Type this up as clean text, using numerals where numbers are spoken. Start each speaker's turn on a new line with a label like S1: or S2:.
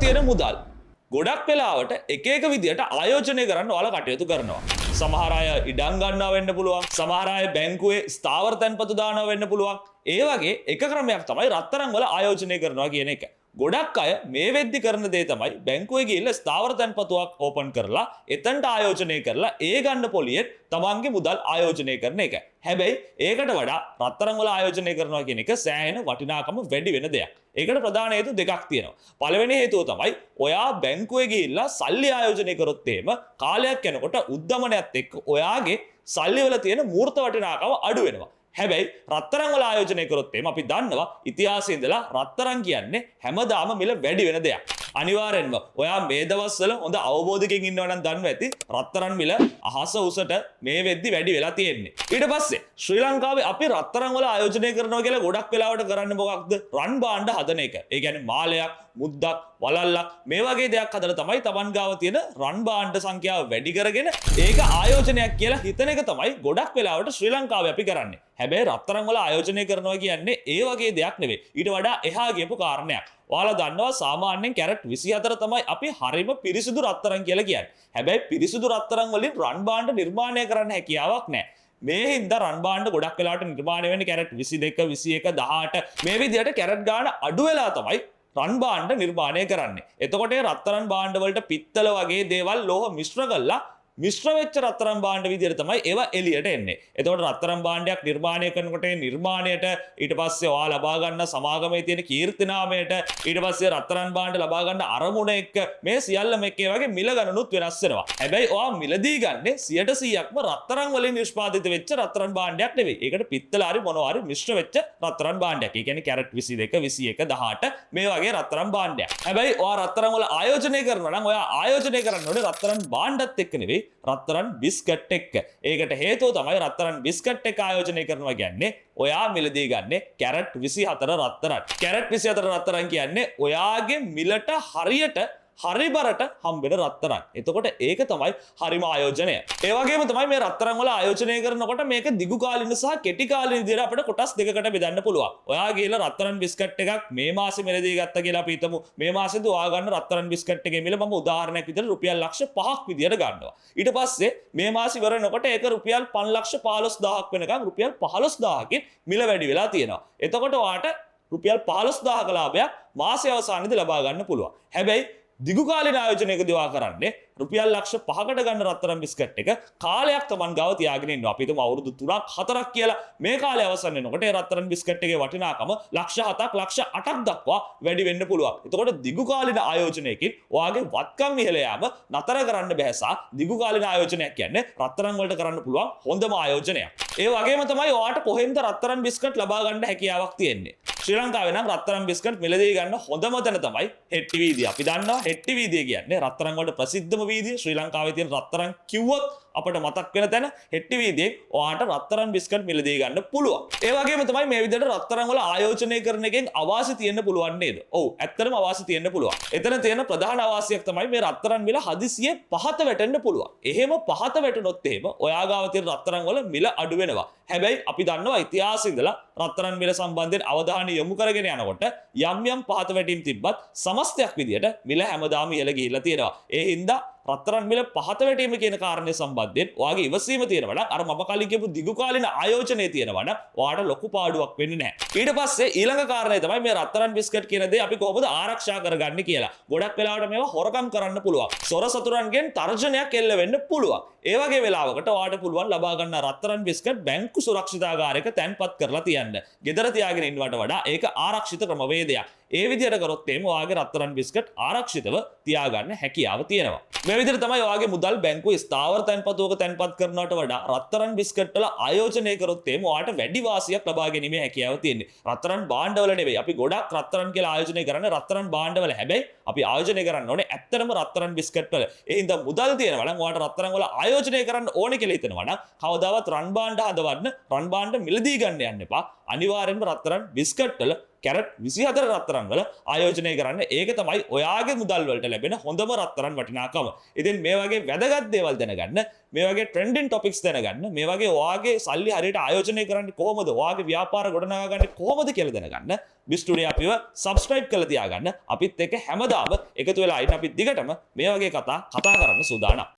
S1: තියෙන මුදල් ගොඩක් වෙලාවට එක එක විදියට ආයෝජනය කරන්න ඔයාලා කටයුතු කරනවා. සමහර අය ඉඩම් ගන්නවා වෙන්න පුළුවන්. සමහර අය බැංකුවේ ස්ථාවර තැන්පතු දානවා වෙන්න පුළුවන්. ඒ වගේ එක ක්‍රමයක් තමයි රත්තරන් වල ආයෝජනය කරනවා කියන එක. ගොඩක් අය මේ වෙද්දි කරන දේ තමයි බැංකුවේ ගිහිල්ලා ස්ථාවර තැන්පතුවක් ඕපන් කරලා එතනට ආයෝජනය කරලා ඒ ගන්න පොලියෙන් තමන්ගේ මුදල් ආයෝජනය කරන එක. හැබැයි ඒකට වඩා රත්තරන් වල ආයෝජනය කරනවා කියන එක සෑහෙන වටිනාකම වැඩි වෙන දෙයක්. ඒකට ප්‍රධාන හේතු දෙකක් තියෙනවා. පළවෙනි හේතුව තමයි ඔයා බැංකුවේ ගිහිල්ලා සල්ලි ආයෝජනය කරොත් එහෙම කාලයක් යනකොට උද්දමනයත් එක්ක ඔයාගේ සල්ලි වල තියෙන මූර්ත වටිනාකම අඩු වෙනවා. හැබැයි රත්තරන් වල ආයෝජනය කරොත් එහෙම අපි දන්නවා ඉතිහාසයේ ඉඳලා රත්තරන් කියන්නේ හැමදාම මිල වැඩි වෙන දෙයක්. අනිවාර්යෙන්ම ඔයා මේ දවස්වල හොඳ අවබෝධයකින් ඉන්නවා නම් දන්නවා ඇති රත්තරන් මිල අහස උසට මේ වෙද්දි වැඩි වෙලා තියෙන්නේ. ඊට පස්සේ ශ්‍රී ලංකාවේ අපි රත්තරන් වල ආයෝජනය කරනවා කියලා ගොඩක් වෙලාවට කරන්නේ මොකක්ද? රන් භාණ්ඩ හදන එක. ඒ කියන්නේ මාලයක්, මුද්දක්, වලල්ලක් මේ වගේ දෙයක් හදලා තමයි Taman ගාව තියෙන රන් භාණ්ඩ සංඛ්‍යාව වැඩි කරගෙන ඒක ආයෝජනයක් කියලා හිතන එක තමයි ගොඩක් වෙලාවට ශ්‍රී ලංකාවේ අපි කරන්නේ. හැබැයි රත්තරන් වල ආයෝජනය කරනවා කියන්නේ ඒ වගේ දෙයක් නෙවෙයි. ඊට වඩා එහා ගියපු කාරණයක්. ඔයාලා දන්නවා සාමාන්‍යයෙන් කැරට් 24 තමයි අපි හරිම පිරිසිදු රත්තරන් කියලා කියන්නේ. හැබැයි පිරිසිදු රත්තරන් වලින් රන් භාණ්ඩ නිර්මාණය කරන්න හැකියාවක් නැහැ. මේ හින්දා රන් භාණ්ඩ ගොඩක් වෙලාවට නිර්මාණය වෙන්නේ කැරට් 22, 21, 18 මේ විදිහට කැරට් ගාන අඩු වෙලා තමයි රන් භාණ්ඩ නිර්මාණය කරන්නේ. එතකොට රත්තරන් භාණ්ඩ වලට පිත්තල වගේ දේවල් ලෝහ මිශ්‍ර කරලා මිශ්‍ර වෙච්ච රත්තරන් භාණ්ඩ විදිහට තමයි ඒවා එළියට එන්නේ. එතකොට රත්තරන් භාණ්ඩයක් නිර්මාණය කරනකොට නිර්මාණයට ඊට පස්සේ ඔයා ලබා ගන්න සමාගමේ තියෙන කීර්තිනාමයට ඊට පස්සේ රත්තරන් භාණ්ඩ ලබා ගන්න අරමුණ එක්ක මේ සියල්ලම එක්ක ඒ වගේ මිල ගණනුත් වෙනස් වෙනවා. හැබැයි ඔයා මිලදී ගන්නේ 100%ක්ම රත්තරන් වලින් නිෂ්පාදිත වෙච්ච රත්තරන් භාණ්ඩයක් නෙවෙයි. ඒකට පිත්තල හරි මොනවා හරි මිශ්‍ර වෙච්ච රත්තරන් භාණ්ඩයක්. ඒ කියන්නේ කැරට් 22, 21, 18 මේ වගේ රත්තරන් භාණ්ඩයක්. හැබැයි ඔයා රත්තරන් වල ආයෝජනය කරනවා නම් ඔයා ආයෝජනය කරන්න ඕනේ රත්තරන් භාණ්ඩත් එක්ක නෙවෙයි රත්තරන් බිස්කට් එක්ක. ඒකට හේතුව තමයි රත්තරන් බිස්කට් එක ආයෝජනය කරනවා කියන්නේ ඔයා මිලදී ගන්නේ කැරට් 24 රත්තරන්. කැරට් 24 රත්තරන් කියන්නේ ඔයාගේ මිලට හරියට හරි බරට හම්බෙන රත්තරන්. එතකොට ඒක තමයි හරිම ආයෝජනය. ඒ වගේම තමයි මේ රත්තරන් වල ආයෝජනය කරනකොට මේක දිගු කාලින සහ කෙටි කාලින විදිහට අපිට කොටස් දෙකකට බෙදන්න පුළුවන්. ඔයා ගිහලා රත්තරන් බිස්කට් එකක් මේ මාසෙ මිලදී ගත්තා කියලා අපි හිතමු. මේ මාසෙදී ඔයා ගන්න රත්තරන් බිස්කට් එකේ මිල මම උදාහරණයක් විදිහට රුපියල් ලක්ෂ 5ක් විදිහට ගන්නවා. ඊට පස්සේ මේ මාසෙ ඉවර වෙනකොට ඒක රුපියල් 515000ක් වෙනකන් රුපියල් 15000කින් මිල වැඩි වෙලා තියෙනවා. එතකොට ඔයාට රුපියල් 15000ක ලාභයක් මාසය අවසානයේදී ලබා ගන්න පුළුවන්. හැබැයි දිගුකාලීන ආයෝජනයකදී වා කරන්නේ රුපියල් ලක්ෂ 5කට ගන්න රත්තරන් බිස්කට් එක කාලයක් Taman ගාව තියාගෙන ඉන්නවා. අපි හිතමු අවුරුදු 3ක් 4ක් කියලා. මේ කාලය අවසන් වෙනකොට ඒ රත්තරන් බිස්කට් එකේ වටිනාකම ලක්ෂ 7ක් ලක්ෂ 8ක් දක්වා වැඩි වෙන්න පුළුවන්. එතකොට දිගුකාලීන ආයෝජනයකින් ඔයාගේ වත්කම් ඉහළ යාම නතර කරන්න බැහැ සහ දිගුකාලීන ආයෝජනයක් කියන්නේ රත්තරන් වලට කරන්න පුළුවන් හොඳම ආයෝජනයක්. ඒ වගේම තමයි ඔයාට කොහෙන්ද රත්තරන් බිස්කට් ලබා ගන්න හැකියාවක් තියෙන්නේ. ශ්‍රී ලංකාවේ නම් රත්තරන් බිස්කට් මිලදී ගන්න හොඳම තැන තමයි හෙට්ටි වීදිය. අපි දන්නවා හෙට්ටි වීදිය කියන්නේ රත්තරන් වලට ප්‍රසිද්ධම වීදිය. ශ්‍රී ලංකාවේ තියෙන රත්තරන් කිව්වොත් අපිට මතක් වෙන තැන හෙට්ටි වීදියේ ඔයාට රත්තරන් බිස්කට් මිලදී ගන්න පුළුවන්. ඒ වගේම තමයි මේ විදිහට රත්තරන් වල ආයෝජනය කරන එකෙන් අවාසි තියෙන්න පුළුවන් නේද? ඔව් ඇත්තටම අවාසි තියෙන්න පුළුවන්. එතන තියෙන ප්‍රධාන අවාසියක් තමයි මේ රත්තරන් මිල හදිසියෙ පහත වැටෙන්න පුළුවන්. එහෙම පහත වැටුනොත් එහෙම ඔයා ගාව තියෙන රත්තරන් වල මිල අඩු වෙනවා. හැබැයි අපි දන්නවා ඉතිහාසයේ ඉඳලා රත්තරන් මිල සම්බන්ධයෙන් අවධානය යොමු කරගෙන යනකොට යම් යම් පහත වැටීම් තිබ්බත් සමස්තයක් විදියට මිල හැමදාම ඉහළ ගිහිල්ලා තියෙනවා. ඒ හින්දා රත්තරන් මිල පහත වැටීම කියන කාරණේ සම්බන්ධයෙන් ඔයාගේ ඉවසීම තියෙනවා නම් අර මම කලින් කියපු දිගුකාලීන ආයෝජනයේ තියෙනවා නම් ඔයාට ලොකු පාඩුවක් වෙන්නේ නැහැ. ඊට පස්සේ ඊළඟ කාරණේ තමයි මේ රත්තරන් බිස්කට් කියන දේ අපි කොහොමද ආරක්ෂා කරගන්නේ කියලා. ගොඩක් වෙලාවට මේවා හොරකම් කරන්න පුළුවන්. සොර සතුරන්ගෙන් තර්ජනයක් එල්ල වෙන්න පුළුවන්. ඒ වගේ වෙලාවකට ඔයාට පුළුවන් ලබා ගන්න රත්තරන් බිස්කට් බැංකු සුරක්ෂිතාගාරයක තැන්පත් කරලා තියන්න. ගෙදර තියාගෙන ඉන්නවට වඩා ඒක ආරක්ෂිත ක්‍රමවේදයක්. ඒ විදිහට කරොත් එimhe ඔයාගේ රත්තරන් බිස්කට් ආරක්ෂිතව තියාගන්න හැකියාව තියෙනවා. මේ විදිහට තමයි ඔයාගේ මුදල් බැංකුවේ ස්ථාවර තැන්පතුවක තැන්පත් කරනවට වඩා රත්තරන් බිස්කට් වල ආයෝජනය කරොත් එimhe ඔයාට වැඩි වාසියක් ලබා ගැනීමේ හැකියාව තියෙන්නේ. රත්තරන් භාණ්ඩවල නෙවෙයි. අපි ගොඩක් රත්තරන් කියලා ආයෝජනය කරන්නේ රත්තරන් භාණ්ඩවල. හැබැයි අපි ආයෝජනය කරන්න ඕනේ ඇත්තටම රත්තරන් බිස්කට් වල. ඒ හින්දා මුදල් තියෙනවා නම් ඔයාට රත්තරන් වල ආයෝජනය කරන්න ඕනේ කියලා හිතනවා නම් කවදාවත් රන් භාණ්ඩ හදවන්න රන් භාණ්ඩ මිලදී ගන්න යන්න එපා. අනිවාර්යෙන්ම රත්තරන් බිස්කට් වල කැරට් 24 රත්තරන් වල ආයෝජනය කරන්න. ඒක තමයි ඔයාගේ මුදල් වලට ලැබෙන හොඳම රත්තරන් වටිනාකම. ඉතින් මේ වගේ වැදගත් දේවල් දැනගන්න, මේ වගේ ට්‍රෙන්ඩින් ටොපික්ස් දැනගන්න, මේ වගේ ඔයාගේ සල්ලි හරියට ආයෝජනය කරන්නේ කොහොමද, ඔයාගේ ව්‍යාපාර ගොඩනගා ගන්න කොහොමද කියලා දැනගන්න බිස් ස්ටුඩියෝ අපිව සබ්ස්ක්‍රයිබ් කරලා තියාගන්න. අපිත් එක්ක හැමදාම එකතු වෙලා ඉන්න. අපි දිගටම මේ වගේ කතා කරන්න සූදානම්.